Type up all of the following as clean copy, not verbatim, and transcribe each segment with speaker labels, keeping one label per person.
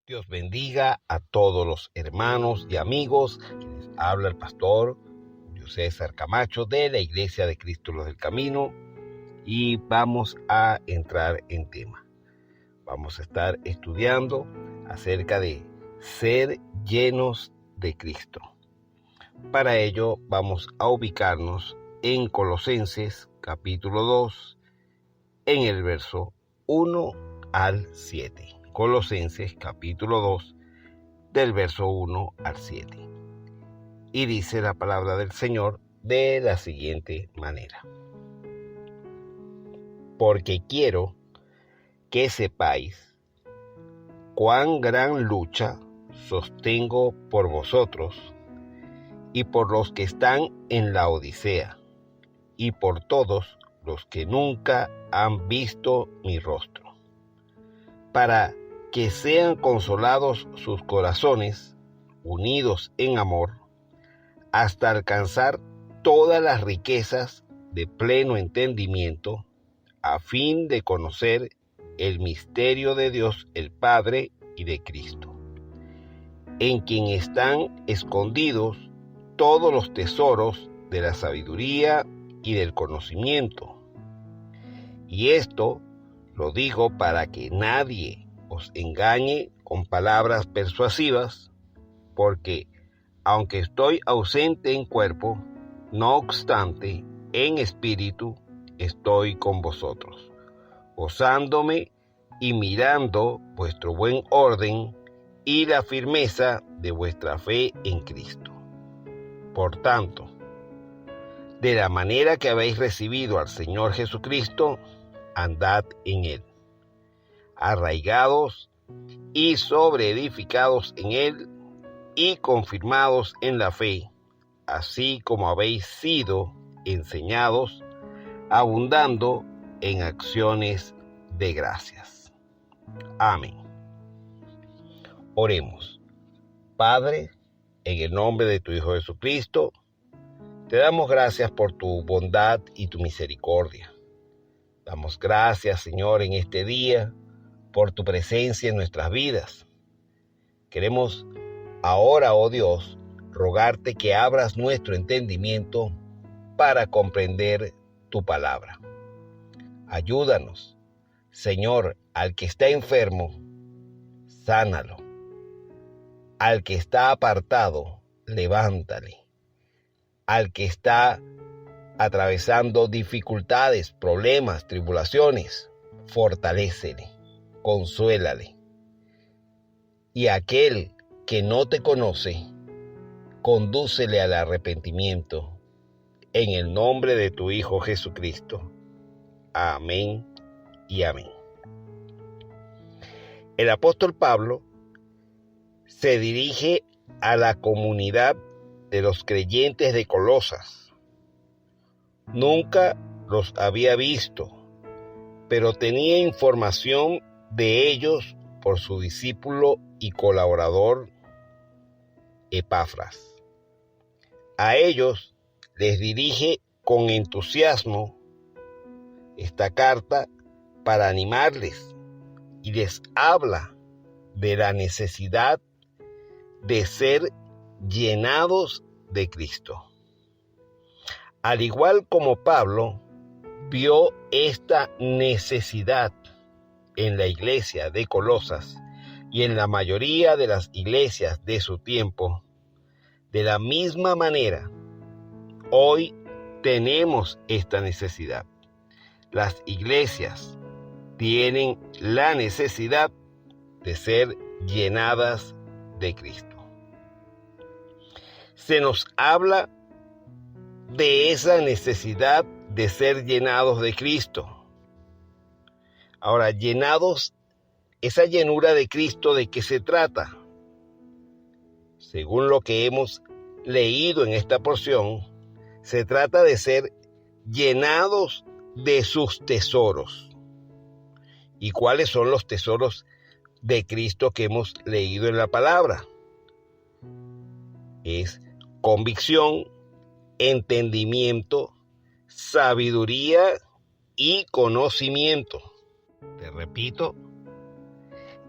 Speaker 1: Dios bendiga a todos los hermanos y amigos. Les habla el pastor Julio César Camacho de la Iglesia de Cristo Los del Camino y vamos a entrar en tema. Vamos a estar estudiando acerca de ser llenos de Cristo. Para ello vamos a ubicarnos en Colosenses capítulo 2 en el verso 1 al 7. Colosenses capítulo 2 del verso 1 al 7. Y dice la palabra del Señor de la siguiente manera. Porque quiero que sepáis cuán gran lucha sostengo por vosotros y por los que están en la Odisea y por todos los que nunca han visto mi rostro, para que sean consolados sus corazones, unidos en amor, hasta alcanzar todas las riquezas de pleno entendimiento, a fin de conocer el misterio de Dios el Padre y de Cristo, en quien están escondidos todos los tesoros de la sabiduría y del conocimiento. Y esto lo digo para que nadie os engañe con palabras persuasivas, porque aunque estoy ausente en cuerpo, no obstante, en espíritu estoy con vosotros, gozándome y mirando vuestro buen orden y la firmeza de vuestra fe en Cristo. Por tanto, de la manera que habéis recibido al Señor Jesucristo, andad en Él, arraigados y sobreedificados en Él y confirmados en la fe, así como habéis sido enseñados, abundando en acciones de gracias. Amén. Oremos. Padre, en el nombre de tu Hijo Jesucristo, te damos gracias por tu bondad y tu misericordia. Damos gracias, Señor, en este día por tu presencia en nuestras vidas. Queremos ahora, oh Dios, rogarte que abras nuestro entendimiento para comprender tu palabra. Ayúdanos, Señor, al que está enfermo, sánalo. Al que está apartado, levántale. Al que está atravesando dificultades, problemas, tribulaciones, fortalécele, consuélale. Y a aquel que no te conoce, condúcele al arrepentimiento, en el nombre de tu Hijo Jesucristo. Amén y amén. El apóstol Pablo se dirige a la comunidad de los creyentes de Colosas. Nunca los había visto, pero tenía información de ellos por su discípulo y colaborador Epafras. A ellos les dirige con entusiasmo esta carta para animarles y les habla de la necesidad de ser llenados de Cristo. Al igual como Pablo vio esta necesidad en la iglesia de Colosas y en la mayoría de las iglesias de su tiempo, de la misma manera, hoy tenemos esta necesidad. Las iglesias tienen la necesidad de ser llenadas de Cristo. Se nos habla de esa necesidad de ser llenados de Cristo. Ahora, llenados, esa llenura de Cristo, ¿de qué se trata? Según lo que hemos leído en esta porción, se trata de ser llenados de sus tesoros. ¿Y cuáles son los tesoros de Cristo que hemos leído en la palabra? Es convicción, entendimiento, sabiduría y conocimiento. Te repito,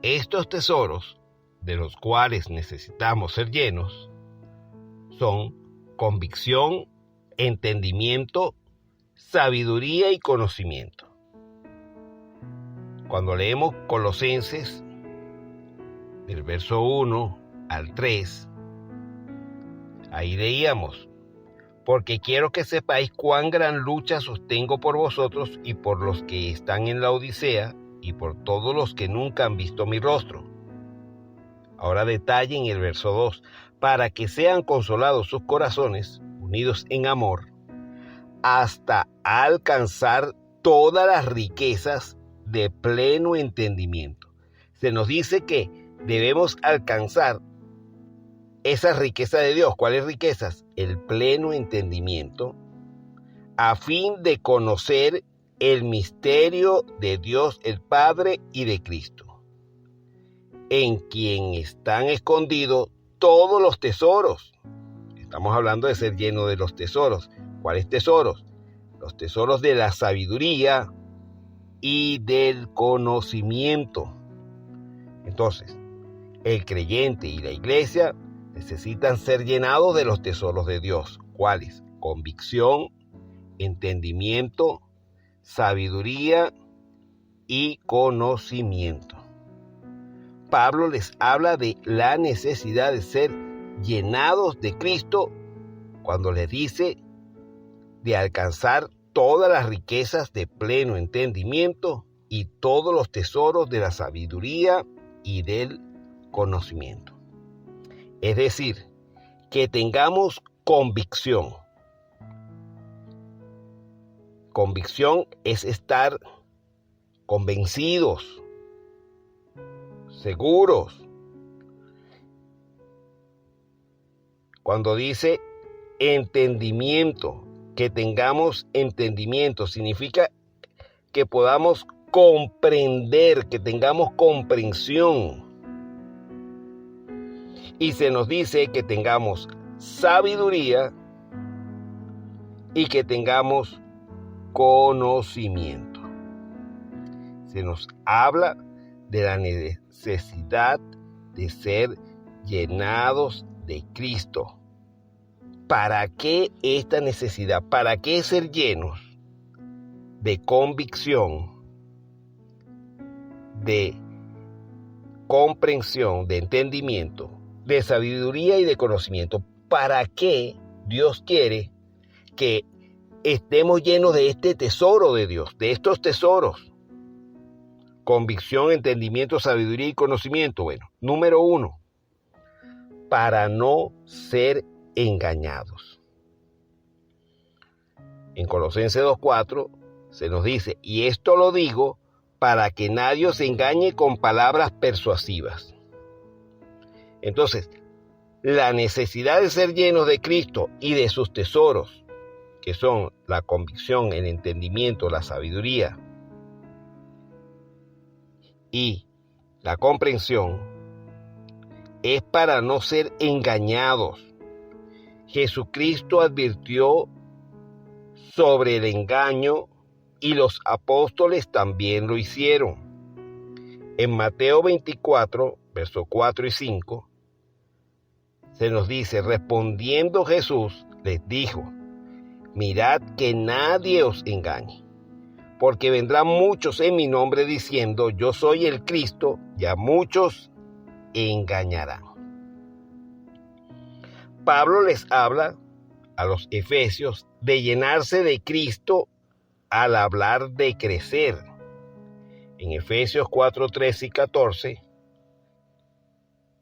Speaker 1: estos tesoros de los cuales necesitamos ser llenos son convicción, entendimiento, sabiduría y conocimiento. Cuando leemos Colosenses, del verso 1 al 3, ahí leíamos: porque quiero que sepáis cuán gran lucha sostengo por vosotros y por los que están en la Odisea y por todos los que nunca han visto mi rostro. Ahora detalle en el verso 2, para que sean consolados sus corazones, unidos en amor, hasta alcanzar todas las riquezas de pleno entendimiento. Se nos dice que debemos alcanzar esas riquezas de Dios. ¿Cuáles riquezas? El pleno entendimiento, a fin de conocer el misterio de Dios el Padre y de Cristo, en quien están escondidos todos los tesoros. Estamos hablando de ser lleno de los tesoros. ¿Cuáles tesoros? Los tesoros de la sabiduría y del conocimiento. Entonces, el creyente y la iglesia necesitan ser llenados de los tesoros de Dios. ¿Cuáles? Convicción, entendimiento, sabiduría y conocimiento. Pablo les habla de la necesidad de ser llenados de Cristo cuando les dice de alcanzar todas las riquezas de pleno entendimiento y todos los tesoros de la sabiduría y del conocimiento. Es decir, que tengamos convicción. Convicción es estar convencidos, seguros. Cuando dice entendimiento, que tengamos entendimiento, significa que podamos comprender, que tengamos comprensión. Y se nos dice que tengamos sabiduría y que tengamos conocimiento. Se nos habla de la necesidad de ser llenados de Cristo. ¿Para qué esta necesidad? ¿Para qué ser llenos de convicción, de comprensión, de entendimiento, de sabiduría y de conocimiento? ¿Para qué Dios quiere que estemos llenos de este tesoro de Dios, de estos tesoros? Convicción, entendimiento, sabiduría y conocimiento. Bueno, número 1, para no ser engañados. En Colosenses 2:4 se nos dice: y esto lo digo para que nadie os engañe con palabras persuasivas. Entonces, la necesidad de ser llenos de Cristo y de sus tesoros, que son la convicción, el entendimiento, la sabiduría y la comprensión, es para no ser engañados. Jesucristo advirtió sobre el engaño y los apóstoles también lo hicieron. En Mateo 24, versos 4 y 5, se nos dice: respondiendo Jesús les dijo: mirad que nadie os engañe, porque vendrán muchos en mi nombre diciendo: yo soy el Cristo, y a muchos engañarán. Pablo les habla a los efesios de llenarse de Cristo al hablar de crecer. En Efesios 4, 13 y 14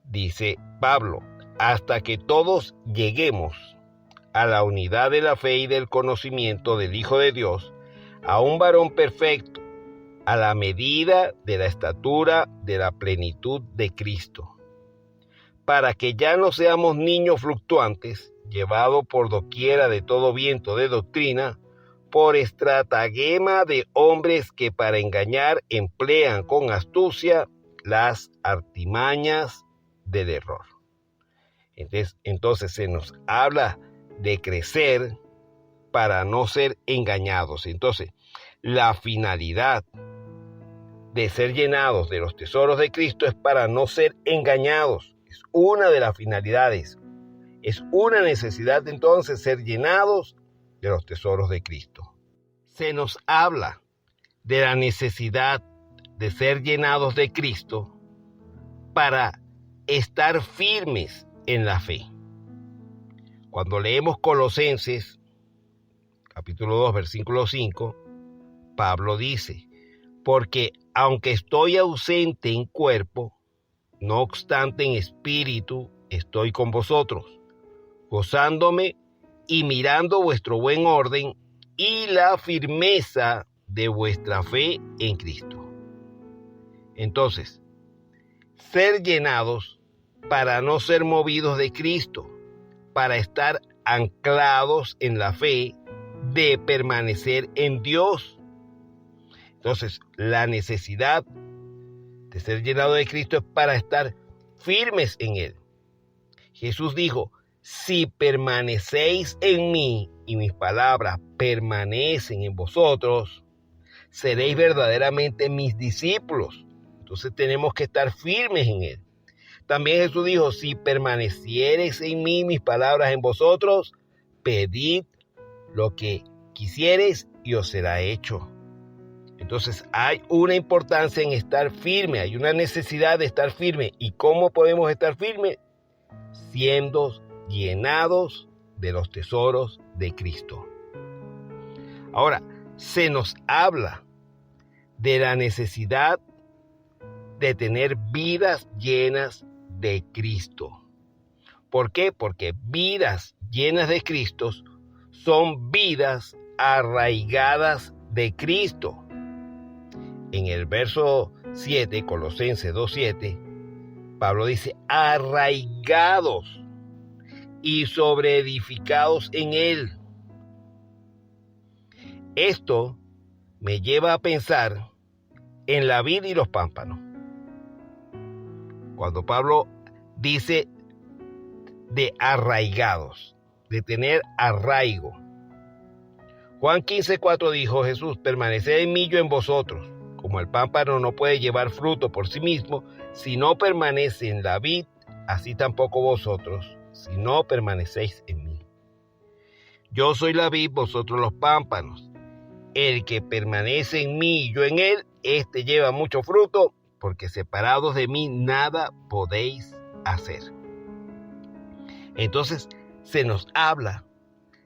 Speaker 1: dice Pablo: hasta que todos lleguemos a la unidad de la fe y del conocimiento del Hijo de Dios, a un varón perfecto, a la medida de la estatura de la plenitud de Cristo, para que ya no seamos niños fluctuantes, llevados por doquiera de todo viento de doctrina, por estratagema de hombres que para engañar emplean con astucia las artimañas del error. Entonces se nos habla de crecer para no ser engañados. Entonces, la finalidad de ser llenados de los tesoros de Cristo es para no ser engañados. Es una de las finalidades. Es una necesidad entonces ser llenados de los tesoros de Cristo. Se nos habla de la necesidad de ser llenados de Cristo para estar firmes en la fe. Cuando leemos Colosenses, capítulo 2, versículo 5, Pablo dice: porque aunque estoy ausente en cuerpo, no obstante en espíritu estoy con vosotros, gozándome y mirando vuestro buen orden y la firmeza de vuestra fe en Cristo. Entonces, ser llenados para no ser movidos de Cristo, para estar anclados en la fe, de permanecer en Dios. Entonces, la necesidad de ser llenado de Cristo es para estar firmes en Él. Jesús dijo: si permanecéis en mí y mis palabras permanecen en vosotros, seréis verdaderamente mis discípulos. Entonces tenemos que estar firmes en Él. También Jesús dijo: si permaneciereis en mí, mis palabras en vosotros, pedid lo que quisiereis y os será hecho. Entonces hay una importancia en estar firme, hay una necesidad de estar firme. ¿Y cómo podemos estar firmes? Siendo llenados de los tesoros de Cristo. Ahora, se nos habla de la necesidad de tener vidas llenas de Cristo. ¿Por qué? Porque vidas llenas de Cristo son vidas arraigadas de Cristo. En el verso 7, Colosenses 2:7, Pablo dice: arraigados y sobreedificados en Él. Esto me lleva a pensar en la vid y los pámpanos. Cuando Pablo dice de arraigados, de tener arraigo. Juan 15:4 dijo Jesús: permaneced en mí, yo en vosotros. Como el pámpano no puede llevar fruto por sí mismo si no permanece en la vid, así tampoco vosotros, si no permanecéis en mí. Yo soy la vid, vosotros los pámpanos. El que permanece en mí y yo en él, éste lleva mucho fruto, porque separados de mí nada podéis hacer. Entonces se nos habla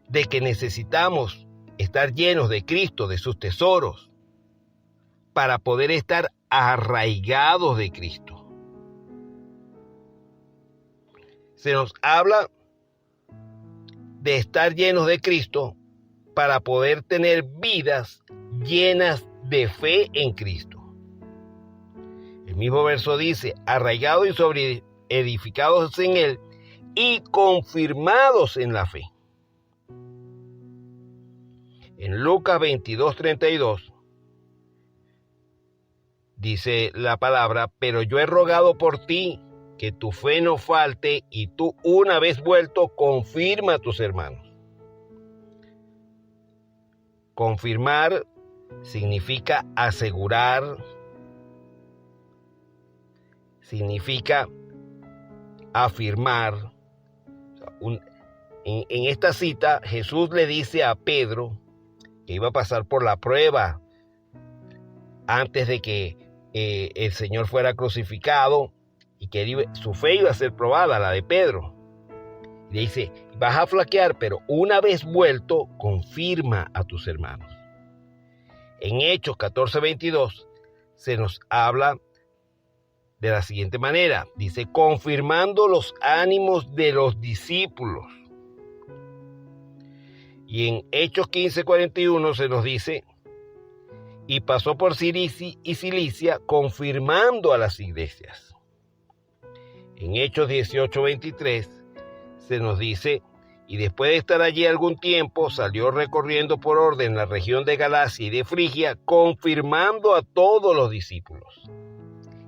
Speaker 1: de que necesitamos estar llenos de Cristo, de sus tesoros, para poder estar arraigados de Cristo. Se nos habla de estar llenos de Cristo para poder tener vidas llenas de fe en Cristo. El mismo verso dice: arraigados y sobreedificados en Él y confirmados en la fe. En Lucas 22:32 dice la palabra: pero yo he rogado por ti que tu fe no falte, y tú, una vez vuelto, confirma a tus hermanos. Confirmar significa asegurar, significa afirmar. En esta cita, Jesús le dice a Pedro que iba a pasar por la prueba antes de que el Señor fuera crucificado, y que su fe iba a ser probada, la de Pedro. Le dice: vas a flaquear, pero una vez vuelto, confirma a tus hermanos. En Hechos 14:22 se nos habla de la siguiente manera. Dice: confirmando los ánimos de los discípulos. Y en Hechos 15:41 se nos dice: y pasó por Cilicia y Cilicia, confirmando a las iglesias. En Hechos 18:23 se nos dice: y después de estar allí algún tiempo, salió recorriendo por orden la región de Galacia y de Frigia, confirmando a todos los discípulos.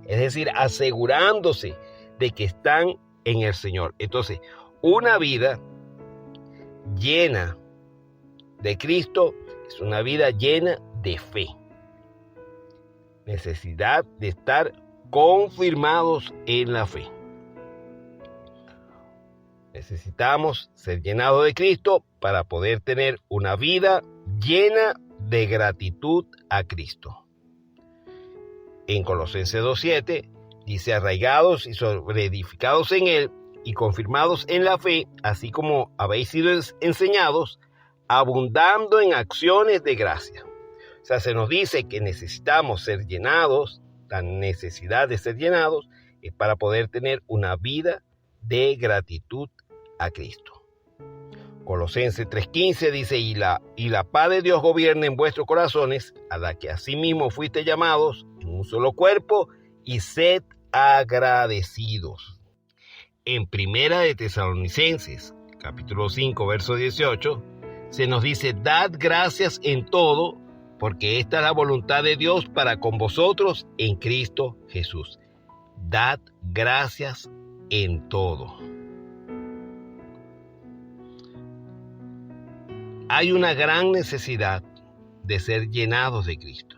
Speaker 1: Es decir, asegurándose de que están en el Señor. Entonces, una vida llena de Cristo es una vida llena de fe. necesidad de estar confirmados en la fe. Necesitamos ser llenados de Cristo para poder tener una vida llena de gratitud a Cristo. En Colosenses 2:7 dice: arraigados y sobreedificados en Él y confirmados en la fe, así como habéis sido enseñados, abundando en acciones de gracia. O sea, se nos dice que necesitamos ser llenados. La necesidad de ser llenados es para poder tener una vida de gratitud a Cristo. Colosenses 3:15 dice: y la paz de Dios gobierne en vuestros corazones, a la que asimismo fuiste llamados en un solo cuerpo, y sed agradecidos. En Primera de Tesalonicenses, capítulo 5, verso 18, se nos dice: dad gracias en todo, porque esta es la voluntad de Dios para con vosotros en Cristo Jesús. Dad gracias en todo. Hay una gran necesidad de ser llenados de Cristo.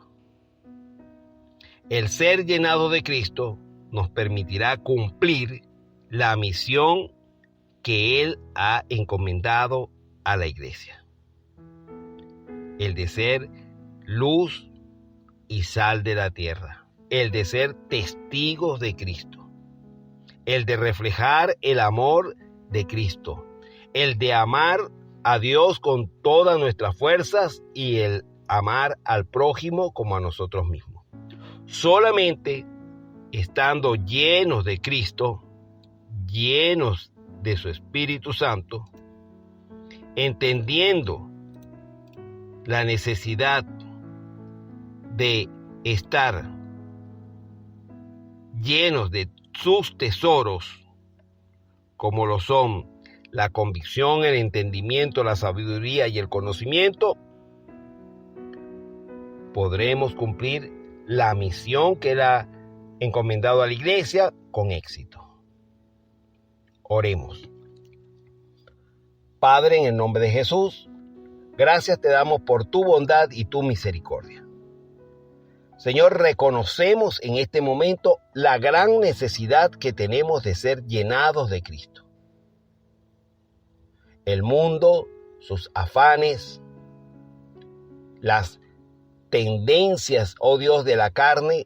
Speaker 1: El ser llenados de Cristo nos permitirá cumplir la misión que Él ha encomendado a la iglesia. El de ser luz y sal de la tierra. El de ser testigos de Cristo. El de reflejar el amor de Cristo. El de amar a Dios con todas nuestras fuerzas y el amar al prójimo como a nosotros mismos. Solamente estando llenos de Cristo, llenos de su Espíritu Santo, entendiendo la necesidad de estar llenos de sus tesoros, como lo son la convicción, el entendimiento, la sabiduría y el conocimiento, podremos cumplir la misión que Él ha encomendado a la iglesia con éxito. Oremos. Padre, en el nombre de Jesús, gracias te damos por tu bondad y tu misericordia. Señor, reconocemos en este momento la gran necesidad que tenemos de ser llenados de Cristo. El mundo, sus afanes, las tendencias, oh Dios, de la carne,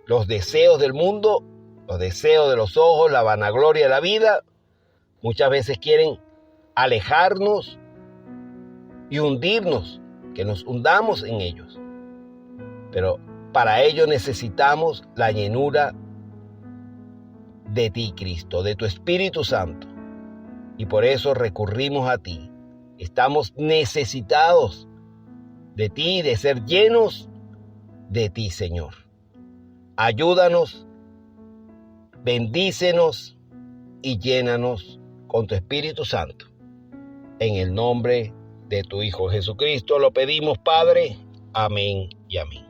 Speaker 1: los deseos del mundo, los deseos de los ojos, la vanagloria de la vida, muchas veces quieren alejarnos y hundirnos, que nos hundamos en ellos. Pero para ello necesitamos la llenura de ti, Cristo, de tu Espíritu Santo. Y por eso recurrimos a ti. Estamos necesitados de ti, de ser llenos de ti, Señor. Ayúdanos, bendícenos y llénanos con tu Espíritu Santo. En el nombre de tu Hijo Jesucristo lo pedimos, Padre. Amén y amén.